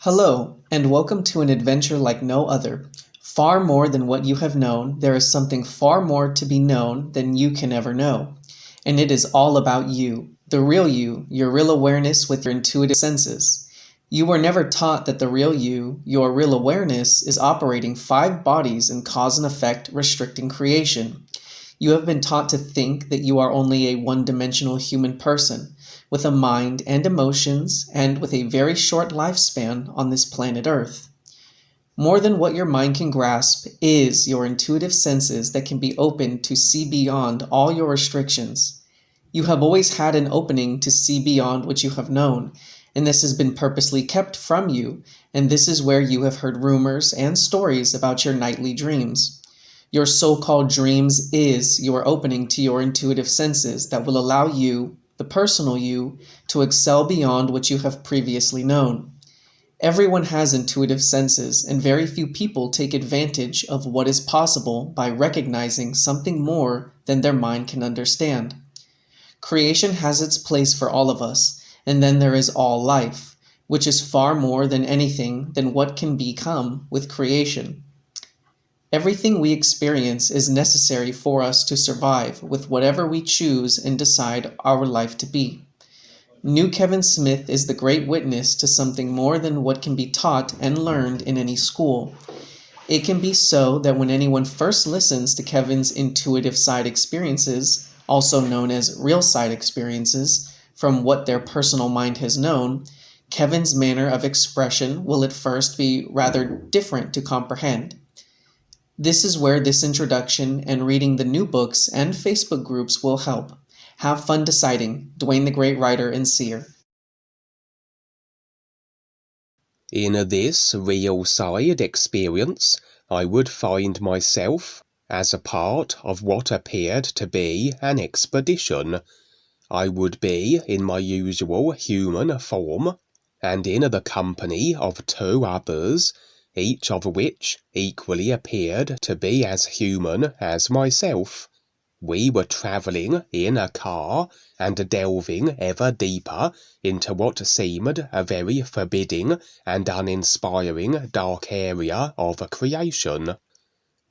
Hello, and welcome to an adventure like no other. Far more than what you have known, there is something far more to be known than you can ever know. And it is all about you, the real you, your real awareness with your intuitive senses. You were never taught that the real you, your real awareness, is operating 5 bodies in cause and effect, restricting creation. You have been taught to think that you are only a one-dimensional human person, with a mind and emotions, and with a very short lifespan on this planet Earth. More than what your mind can grasp is your intuitive senses that can be opened to see beyond all your restrictions. You have always had an opening to see beyond what you have known, and this has been purposely kept from you, and this is where you have heard rumors and stories about your nightly dreams. Your so-called dreams is your opening to your intuitive senses that will allow you, the personal you, to excel beyond what you have previously known. Everyone has intuitive senses, and very few people take advantage of what is possible by recognizing something more than their mind can understand. Creation has its place for all of us, and then there is all life, which is far more than anything than what can become with creation. Everything we experience is necessary for us to survive with whatever we choose and decide our life to be. New Kevin Smith is the great witness to something more than what can be taught and learned in any school. It can be so that when anyone first listens to Kevin's intuitive side experiences, also known as real side experiences, from what their personal mind has known, Kevin's manner of expression will at first be rather different to comprehend. This is where this introduction and reading the new books and Facebook groups will help. Have fun deciding. DUANE the Great Writer and Seer. In this real side experience, I would find myself as a part of what appeared to be an expedition. I would be in my usual human form, and in the company of 2 others, each of which equally appeared to be as human as myself. We were travelling in a car and delving ever deeper into what seemed a very forbidding and uninspiring dark area of creation.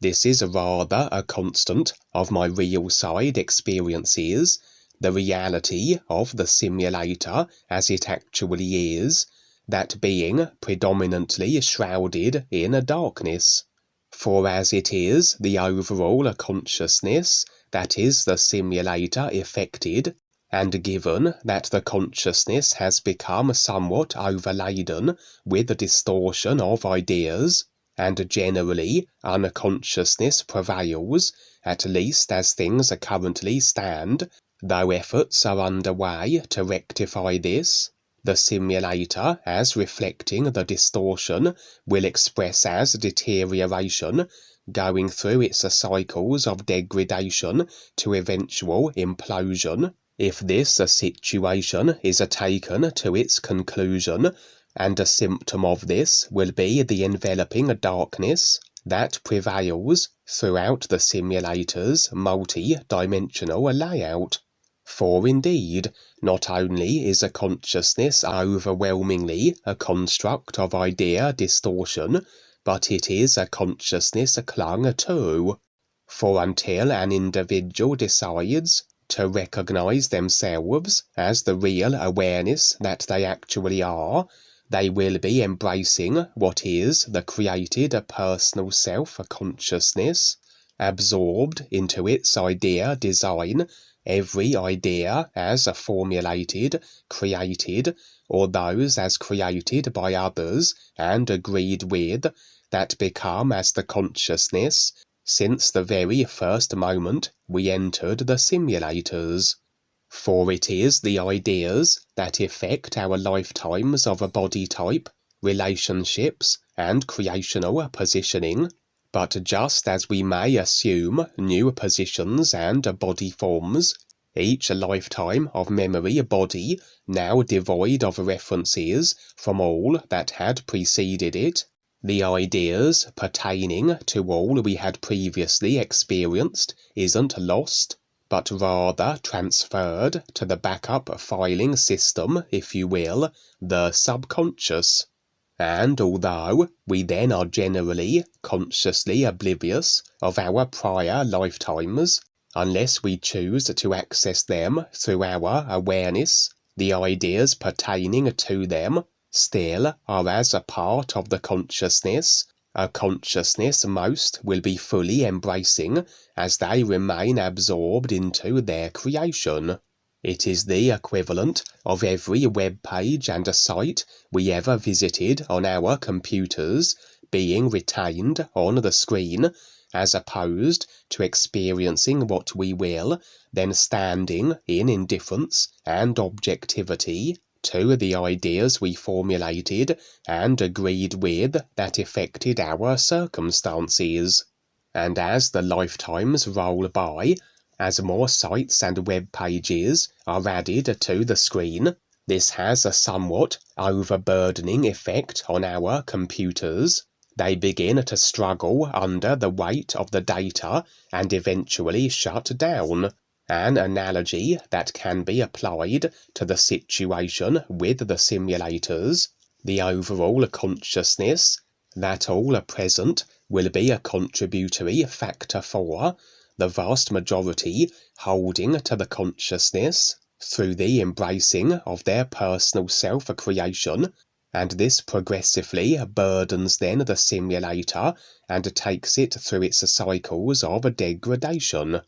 This is rather a constant of my real side experiences, the reality of the simulator as it actually is, that being predominantly shrouded in darkness. For as it is the overall consciousness that is the simulator affected, and given that the consciousness has become somewhat overladen with the distortion of ideas, and generally unconsciousness prevails, at least as things currently stand, though efforts are underway to rectify this, the simulator, as reflecting the distortion, will express as deterioration, going through its cycles of degradation to eventual implosion. If this situation is taken to its conclusion, and a symptom of this will be the enveloping darkness that prevails throughout the simulator's multi-dimensional layout. For indeed, not only is a consciousness overwhelmingly a construct of idea distortion, but it is a consciousness clung to. For until an individual decides to recognize themselves as the real awareness that they actually are, they will be embracing what is the created personal self-consciousness, absorbed into its idea design, every idea as formulated, created, or those as created by others and agreed with, that become as the consciousness since the very first moment we entered the simulators. For it is the ideas that affect our lifetimes of a body type, relationships, and creational positioning. But just as we may assume new positions and body forms, each lifetime of memory body now devoid of references from all that had preceded it, the ideas pertaining to all we had previously experienced isn't lost, but rather transferred to the backup filing system, if you will, the subconscious. And although we then are generally consciously oblivious of our prior lifetimes, unless we choose to access them through our awareness, the ideas pertaining to them still are as a part of the consciousness, a consciousness most will be fully embracing as they remain absorbed into their creation. It is the equivalent of every web page and a site we ever visited on our computers being retained on the screen, as opposed to experiencing what we will, then standing in indifference and objectivity to the ideas we formulated and agreed with that affected our circumstances. And as the lifetimes roll by, as more sites and web pages are added to the screen, this has a somewhat overburdening effect on our computers. They begin to struggle under the weight of the data and eventually shut down. An analogy that can be applied to the situation with the simulators, the overall consciousness that all present will be a contributory factor for, the vast majority holding to the consciousness through the embracing of their personal self-creation, and this progressively burdens then the simulator and takes it through its cycles of degradation.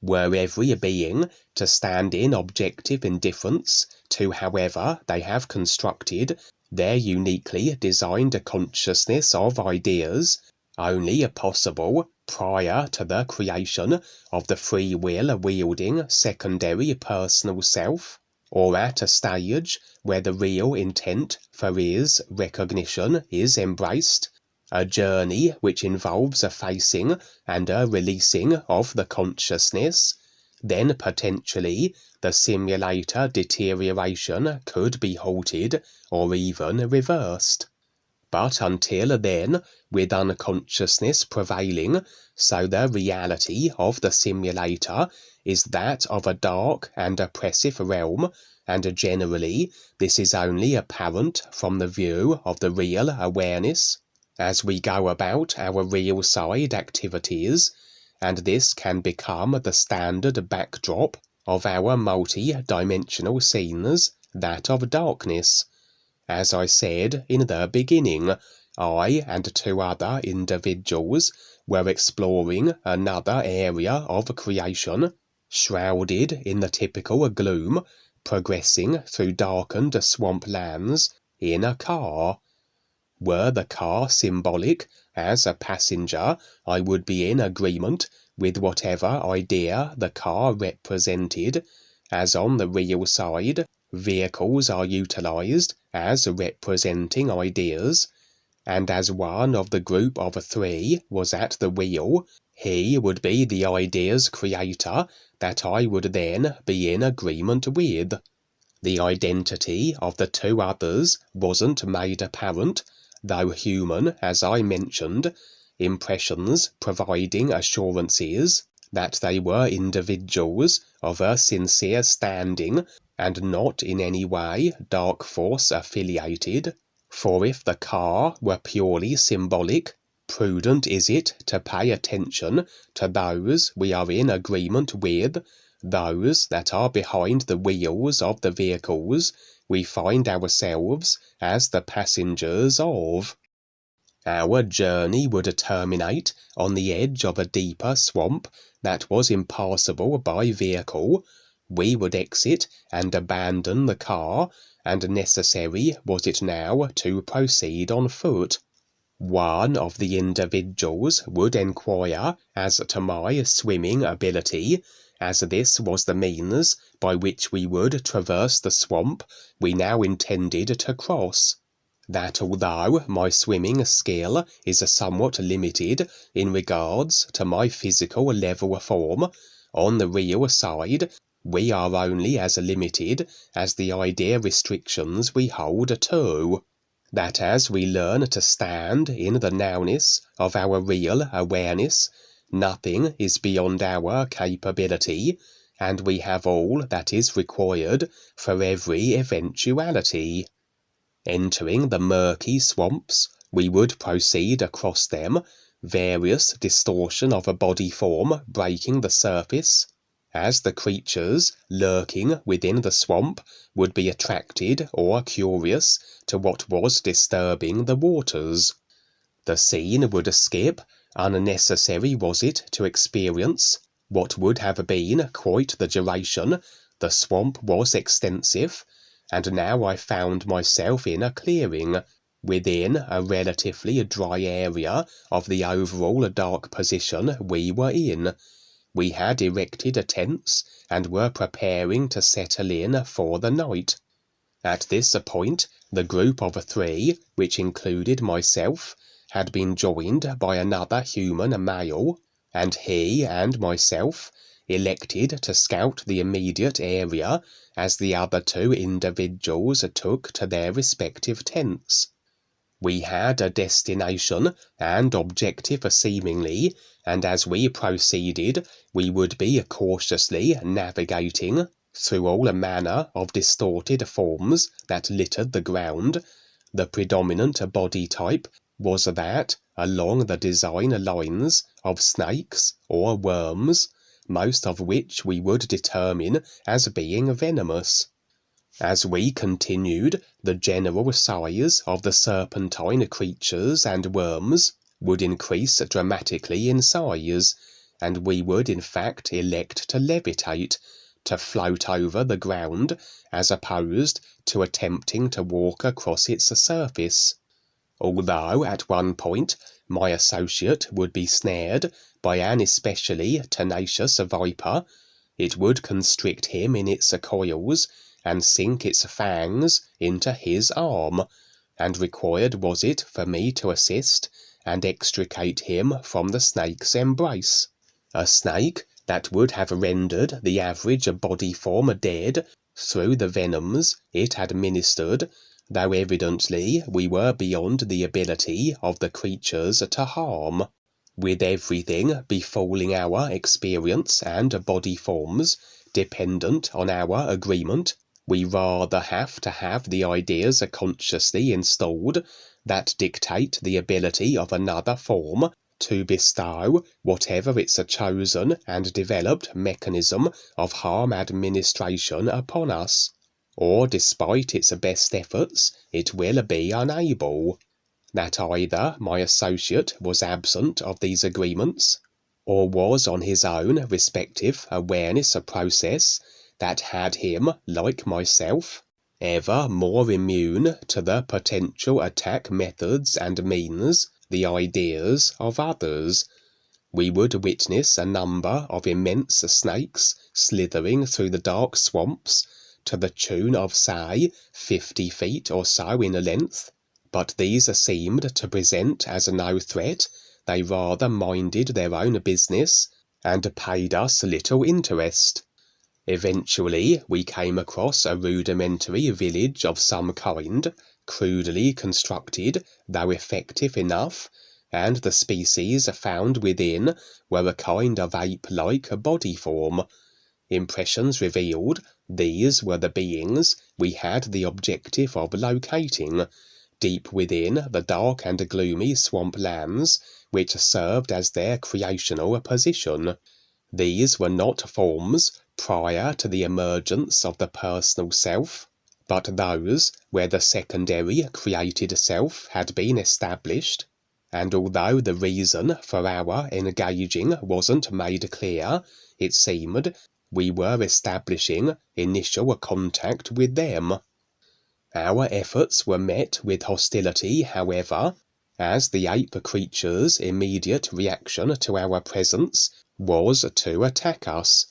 Were every being to stand in objective indifference to however they have constructed their uniquely designed consciousness of ideas, only possible prior to the creation of the free will wielding secondary personal self, or at a stage where the real intent for his recognition is embraced, a journey which involves a facing and a releasing of the consciousness, then potentially the simulator deterioration could be halted or even reversed. But until then, with unconsciousness prevailing, so the reality of the simulator is that of a dark and oppressive realm, and generally this is only apparent from the view of the real awareness, as we go about our real side activities, and this can become the standard backdrop of our multi-dimensional scenes, that of darkness. As I said in the beginning, I and two other individuals were exploring another area of creation, shrouded in the typical gloom, progressing through darkened swamp lands in a car. Were the car symbolic as a passenger, I would be in agreement with whatever idea the car represented, as on the real side, vehicles are utilized as representing ideas, and as one of the group of three was at the wheel, he would be the idea's creator that I would then be in agreement with. The identity of the two others wasn't made apparent, though human, as I mentioned, impressions providing assurances that they were individuals of a sincere standing and not in any way dark force affiliated. For if the car were purely symbolic, prudent is it to pay attention to those we are in agreement with, those that are behind the wheels of the vehicles we find ourselves as the passengers of. Our journey would terminate on the edge of a deeper swamp that was impassable by vehicle. We would exit and abandon the car, and necessary was it now to proceed on foot. One of the individuals would enquire as to my swimming ability, as this was the means by which we would traverse the swamp we now intended to cross. That although my swimming skill is somewhat limited in regards to my physical level form, on the real side we are only as limited as the idea restrictions we hold to. That as we learn to stand in the nowness of our real awareness, nothing is beyond our capability, and we have all that is required for every eventuality. Entering the murky swamps, we would proceed across them, various distortion of a body form breaking the surface, as the creatures lurking within the swamp would be attracted or curious to what was disturbing the waters. The scene would skip, unnecessary was it to experience what would have been quite the duration. The swamp was extensive, and now I found myself in a clearing, within a relatively dry area of the overall dark position we were in. We had erected tents and were preparing to settle in for the night. At this point, the group of 3, which included myself, had been joined by another human male, and he and myself elected to scout the immediate area as the other 2 individuals took to their respective tents. We had a destination and objective seemingly, and as we proceeded we would be cautiously navigating through all manner of distorted forms that littered the ground. The predominant body type was that along the design lines of snakes or worms, most of which we would determine as being venomous. As we continued, the general size of the serpentine creatures and worms would increase dramatically in size, and we would in fact elect to levitate, to float over the ground, as opposed to attempting to walk across its surface. Although at one point my associate would be snared by an especially tenacious viper, it would constrict him in its coils and sink its fangs into his arm, and required was it for me to assist and extricate him from the snake's embrace. A snake that would have rendered the average body form dead through the venoms it administered, though evidently we were beyond the ability of the creatures to harm. With everything befalling our experience and body forms dependent on our agreement, we rather have to have the ideas consciously installed that dictate the ability of another form to bestow whatever its chosen and developed mechanism of harm administration upon us, or despite its best efforts it will be unable. That either my associate was absent of these agreements, or was on his own respective awareness process that had him, like myself, ever more immune to the potential attack methods and means, the ideas of others. We would witness a number of immense snakes slithering through the dark swamps to the tune of, say, 50 feet or so in length, but these seemed to present as no threat. They rather minded their own business and paid us little interest. Eventually we came across a rudimentary village of some kind, crudely constructed, though effective enough, and the species found within were a kind of ape-like body form. Impressions revealed these were the beings we had the objective of locating, deep within the dark and gloomy swamp lands which served as their creational position. These were not forms prior to the emergence of the personal self, but those where the secondary created self had been established, and although the reason for our engaging wasn't made clear, it seemed we were establishing initial contact with them. Our efforts were met with hostility, however, as the ape creatures' immediate reaction to our presence was to attack us.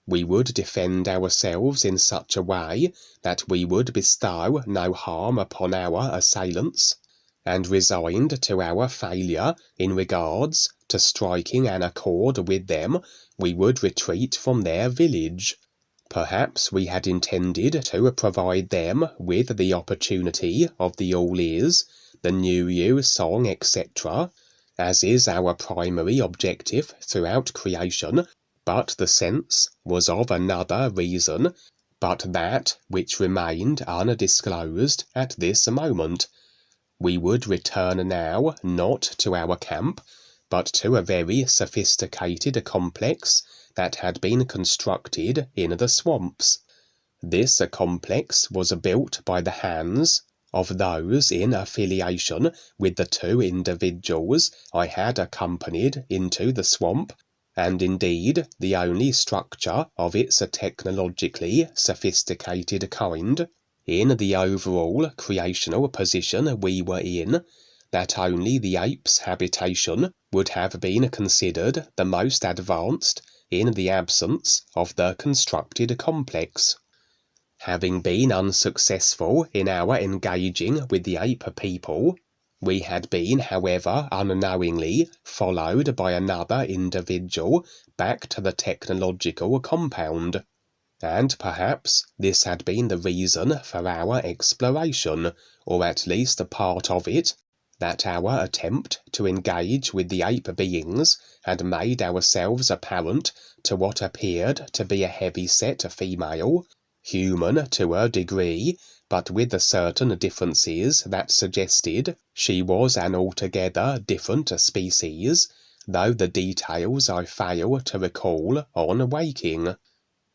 We would defend ourselves in such a way that we would bestow no harm upon our assailants, and resigned to our failure in regards to striking an accord with them, we would retreat from their village. Perhaps we had intended to provide them with the opportunity of the all-is, the new song, etc., as is our primary objective throughout creation, but the sense was of another reason. but that which remained undisclosed at this moment. We would return now not to our camp, but to a very sophisticated complex that had been constructed in the swamps. This complex was built by the hands of those in affiliation with the two individuals I had accompanied into the swamp, and indeed the only structure of its technologically sophisticated kind, in the overall creational position we were in, that only the ape's habitation would have been considered the most advanced in the absence of the constructed complex. Having been unsuccessful in our engaging with the ape people, we had been, however, unknowingly followed by another individual back to the technological compound, and perhaps this had been the reason for our exploration, or at least a part of it, that our attempt to engage with the ape beings had made ourselves apparent to what appeared to be a heavy-set female, human to a degree, but with certain differences that suggested she was an altogether different species, though the details I fail to recall on waking.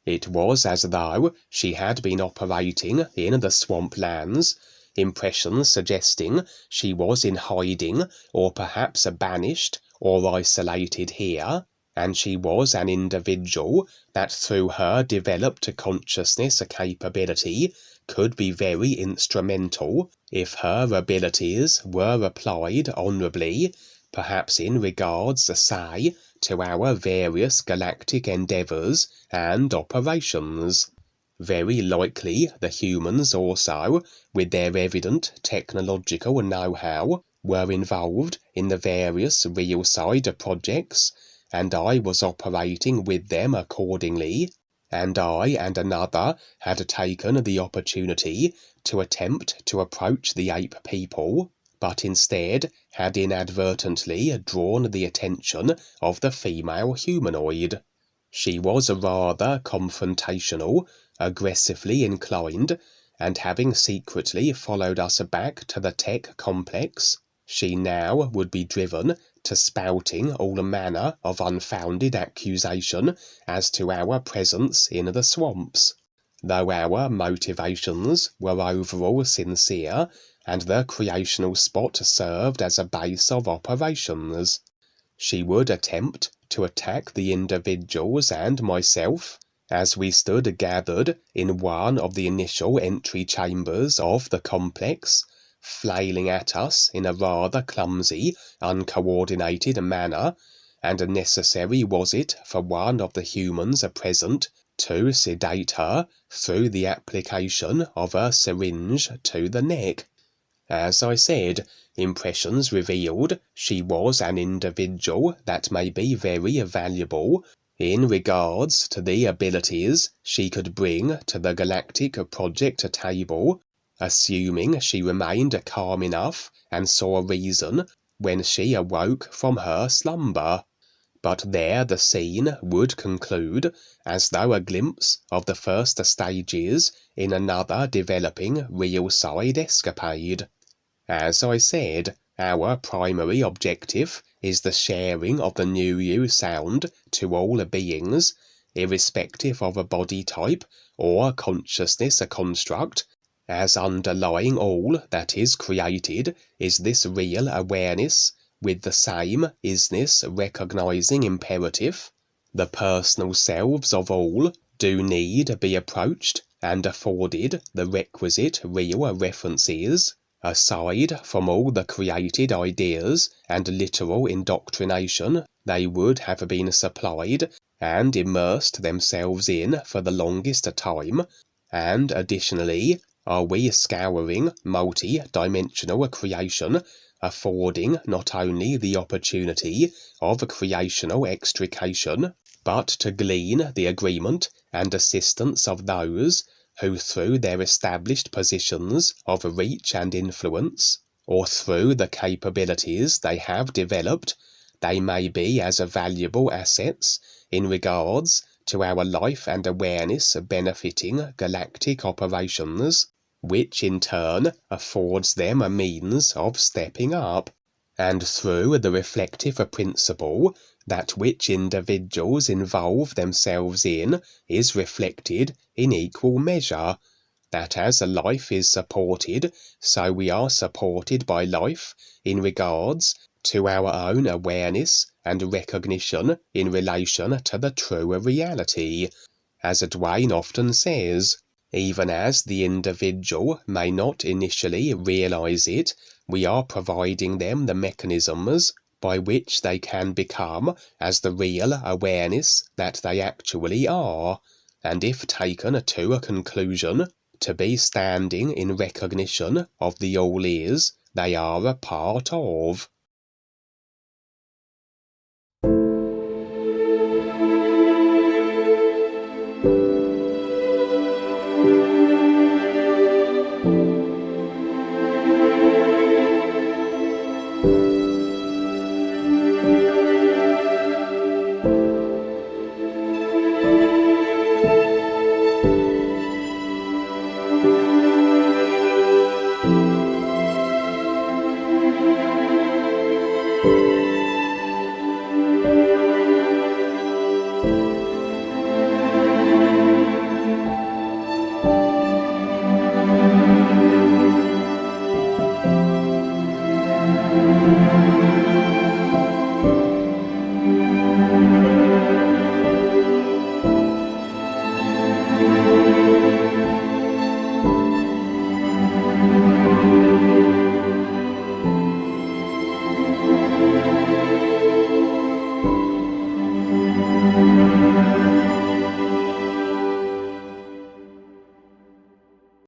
It was as though she had been operating in the swamp lands, impressions suggesting she was in hiding or perhaps banished or isolated here, and she was an individual that through her developed consciousness capability could be very instrumental if her abilities were applied honourably, perhaps in regards, say, to our various galactic endeavours and operations. Very likely the humans also, with their evident technological know-how, were involved in the various real side projects, and I was operating with them accordingly, and I and another had taken the opportunity to attempt to approach the ape people, but instead had inadvertently drawn the attention of the female humanoid. She was rather confrontational, aggressively inclined, and having secretly followed us back to the tech complex, she now would be driven to spouting all manner of unfounded accusation as to our presence in the swamps, though our motivations were overall sincere, and the creational spot served as a base of operations. She would attempt to attack the individuals and myself, as we stood gathered in one of the initial entry chambers of the complex, flailing at us in a rather clumsy, uncoordinated manner, and necessary was it for one of the humans present to sedate her through the application of a syringe to the neck. As I said, impressions revealed she was an individual that may be very valuable in regards to the abilities she could bring to the galactic project table, assuming she remained calm enough and saw reason when she awoke from her slumber. But there the scene would conclude, as though a glimpse of the first stages in another developing real side escapade. As I said, our primary objective is the sharing of the DUANU sound to all beings, irrespective of a body type or consciousness construct, as underlying all that is created is this real awareness with the same isness recognizing imperative. The personal selves of all do need be approached and afforded the requisite real references, aside from all the created ideas and literal indoctrination they would have been supplied and immersed themselves in for the longest time, and additionally are we scouring multi-dimensional creation, affording not only the opportunity of creational extrication, but to glean the agreement and assistance of those who through their established positions of reach and influence, or through the capabilities they have developed, they may be as valuable assets in regards to our life and awareness benefiting galactic operations, which in turn affords them a means of stepping up, and through the reflective principle, that which individuals involve themselves in is reflected in equal measure, that as a life is supported, so we are supported by life in regards to our own awareness and recognition in relation to the true reality. As DUANE often says, even as the individual may not initially realize it, we are providing them the mechanisms by which they can become as the real awareness that they actually are, and if taken to a conclusion, to be standing in recognition of the all is they are a part of.